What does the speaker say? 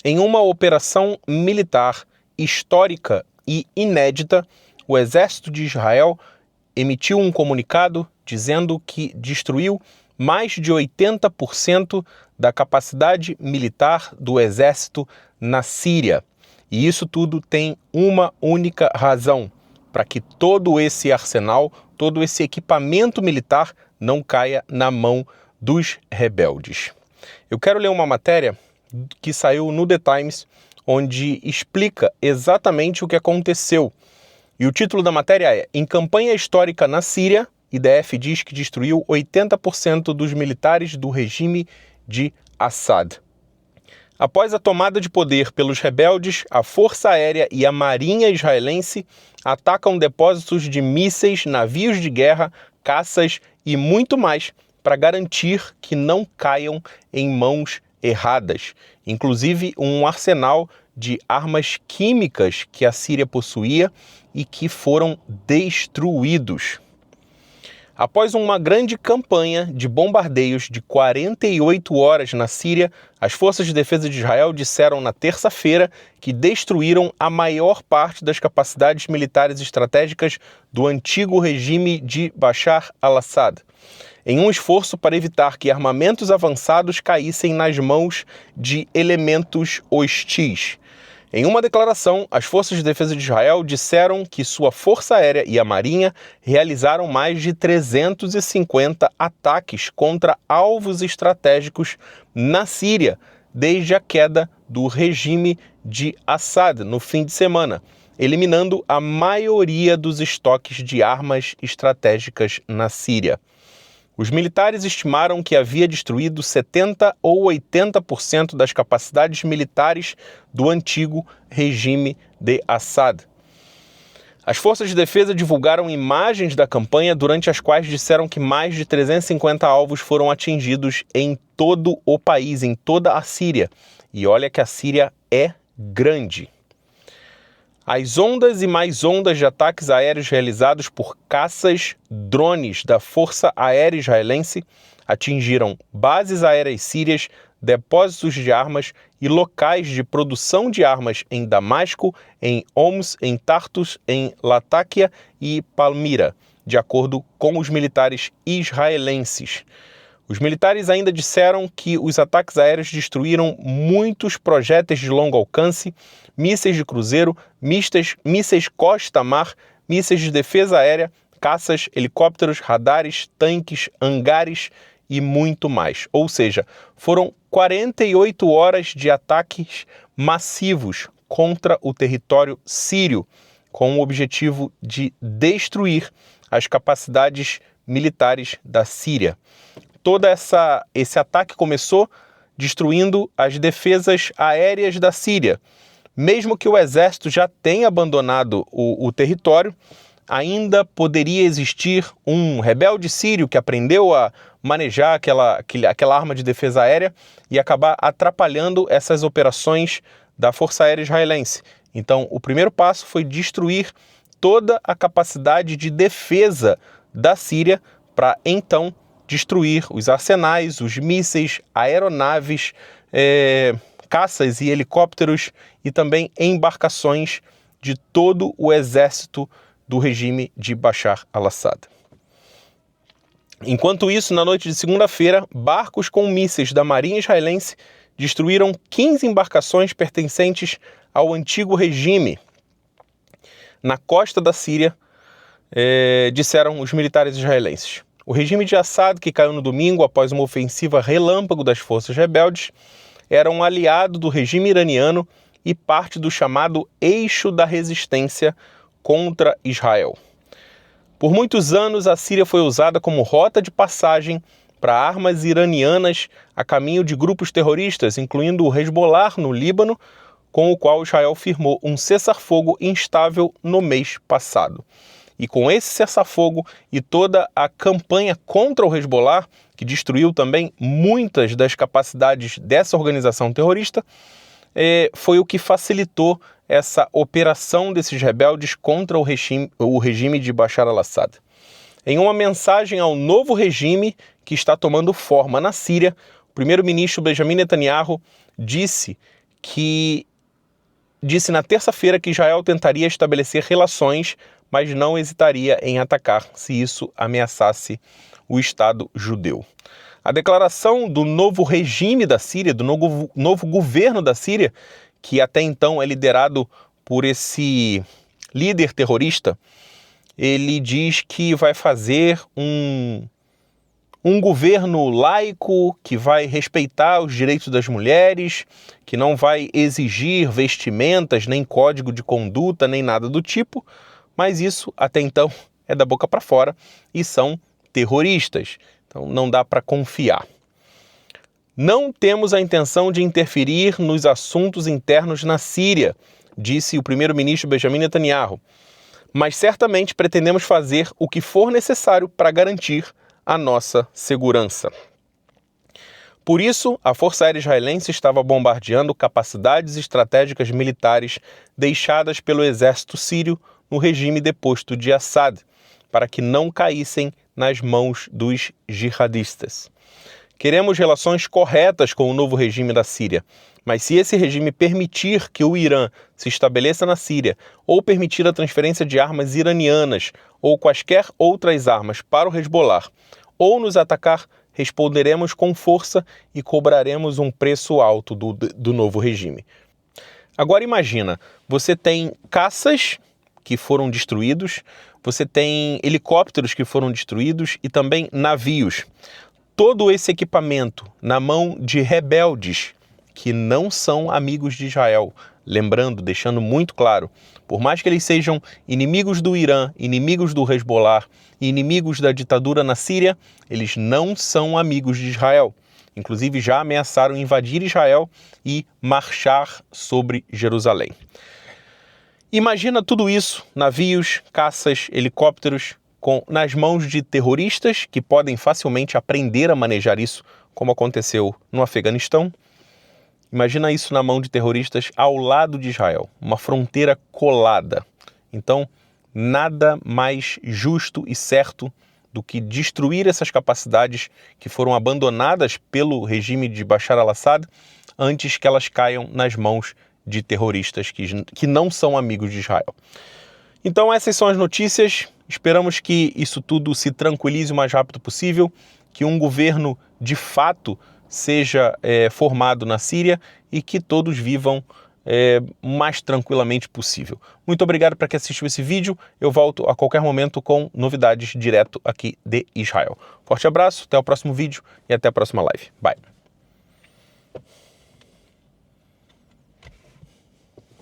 Em uma operação militar histórica e inédita, o exército de Israel emitiu um comunicado dizendo que destruiu mais de 80% da capacidade militar do exército na Síria. E isso tudo tem uma única razão: para que todo esse arsenal, todo esse equipamento militar não caia na mão dos rebeldes. Eu quero ler uma matéria que saiu no The Times, onde explica exatamente o que aconteceu. E o título da matéria é: Em campanha histórica na Síria, IDF diz que destruiu 80% dos militares do regime de Assad. Após a tomada de poder pelos rebeldes, a Força Aérea e a Marinha israelense atacam depósitos de mísseis, navios de guerra, caças e muito mais para garantir que não caiam em mãos erradas, inclusive um arsenal de armas químicas que a Síria possuía e que foram destruídos. Após uma grande campanha de bombardeios de 48 horas na Síria, as forças de defesa de Israel disseram na terça-feira que destruíram a maior parte das capacidades militares estratégicas do antigo regime de Bashar al-Assad, em um esforço para evitar que armamentos avançados caíssem nas mãos de elementos hostis. Em uma declaração, as forças de defesa de Israel disseram que sua Força Aérea e a Marinha realizaram mais de 350 ataques contra alvos estratégicos na Síria desde a queda do regime de Assad no fim de semana, eliminando a maioria dos estoques de armas estratégicas na Síria. Os militares estimaram que havia destruído 70% ou 80% das capacidades militares do antigo regime de Assad. As forças de defesa divulgaram imagens da campanha durante as quais disseram que mais de 350 alvos foram atingidos em todo o país, em toda a Síria. E olha que a Síria é grande. As ondas e mais ondas de ataques aéreos realizados por caças drones da Força Aérea Israelense atingiram bases aéreas sírias, depósitos de armas e locais de produção de armas em Damasco, em Homs, em Tartus, em Latáquia e Palmira, de acordo com os militares israelenses. Os militares ainda disseram que os ataques aéreos destruíram muitos projéteis de longo alcance, mísseis de cruzeiro, mísseis costa-mar, mísseis de defesa aérea, caças, helicópteros, radares, tanques, hangares e muito mais. Ou seja, foram 48 horas de ataques massivos contra o território sírio, com o objetivo de destruir as capacidades militares da Síria. Todo esse ataque começou destruindo as defesas aéreas da Síria. Mesmo que o exército já tenha abandonado o território, ainda poderia existir um rebelde sírio que aprendeu a manejar aquela arma de defesa aérea e acabar atrapalhando essas operações da Força Aérea Israelense. Então, o primeiro passo foi destruir toda a capacidade de defesa da Síria para, então, destruir os arsenais, os mísseis, aeronaves, caças e helicópteros e também embarcações de todo o exército do regime de Bashar al-Assad. Enquanto isso, na noite de segunda-feira, barcos com mísseis da Marinha Israelense destruíram 15 embarcações pertencentes ao antigo regime na costa da Síria, disseram os militares israelenses. O regime de Assad, que caiu no domingo após uma ofensiva relâmpago das forças rebeldes, era um aliado do regime iraniano e parte do chamado Eixo da Resistência contra Israel. Por muitos anos, a Síria foi usada como rota de passagem para armas iranianas a caminho de grupos terroristas, incluindo o Hezbollah no Líbano, com o qual Israel firmou um cessar-fogo instável no mês passado. E com esse cessar-fogo e toda a campanha contra o Hezbollah, que destruiu também muitas das capacidades dessa organização terrorista, foi o que facilitou essa operação desses rebeldes contra o regime de Bashar al-Assad. Em uma mensagem ao novo regime que está tomando forma na Síria, o primeiro-ministro Benjamin Netanyahu disse que disse na terça-feira que Israel tentaria estabelecer relações, mas não hesitaria em atacar se isso ameaçasse o Estado judeu. A declaração do novo regime da Síria, do novo governo da Síria, que até então é liderado por esse líder terrorista, ele diz que vai fazer um governo laico, que vai respeitar os direitos das mulheres, que não vai exigir vestimentas, nem código de conduta, nem nada do tipo, mas isso até então é da boca para fora e são terroristas, então não dá para confiar. Não temos a intenção de interferir nos assuntos internos na Síria, disse o primeiro-ministro Benjamin Netanyahu, mas certamente pretendemos fazer o que for necessário para garantir a nossa segurança. Por isso, a Força Aérea Israelense estava bombardeando capacidades estratégicas militares deixadas pelo exército sírio no regime deposto de Assad, para que não caíssem nas mãos dos jihadistas. Queremos relações corretas com o novo regime da Síria, mas se esse regime permitir que o Irã se estabeleça na Síria, ou permitir a transferência de armas iranianas ou quaisquer outras armas para o Hezbollah, ou nos atacar, responderemos com força e cobraremos um preço alto do novo regime. Agora imagina, você tem caças que foram destruídos, você tem helicópteros que foram destruídos e também navios. Todo esse equipamento na mão de rebeldes que não são amigos de Israel. Lembrando, deixando muito claro, por mais que eles sejam inimigos do Irã, inimigos do Hezbollah e inimigos da ditadura na Síria, eles não são amigos de Israel. Inclusive já ameaçaram invadir Israel e marchar sobre Jerusalém. Imagina tudo isso, navios, caças, helicópteros, nas mãos de terroristas que podem facilmente aprender a manejar isso, como aconteceu no Afeganistão. Imagina isso na mão de terroristas ao lado de Israel, uma fronteira colada. Então, nada mais justo e certo do que destruir essas capacidades que foram abandonadas pelo regime de Bashar al-Assad antes que elas caiam nas mãos de terroristas que não são amigos de Israel. Então essas são as notícias, esperamos que isso tudo se tranquilize o mais rápido possível, que um governo de fato seja formado na Síria e que todos vivam o mais tranquilamente possível. Muito obrigado para quem assistiu esse vídeo, eu volto a qualquer momento com novidades direto aqui de Israel. Forte abraço, até o próximo vídeo e até a próxima live. Bye!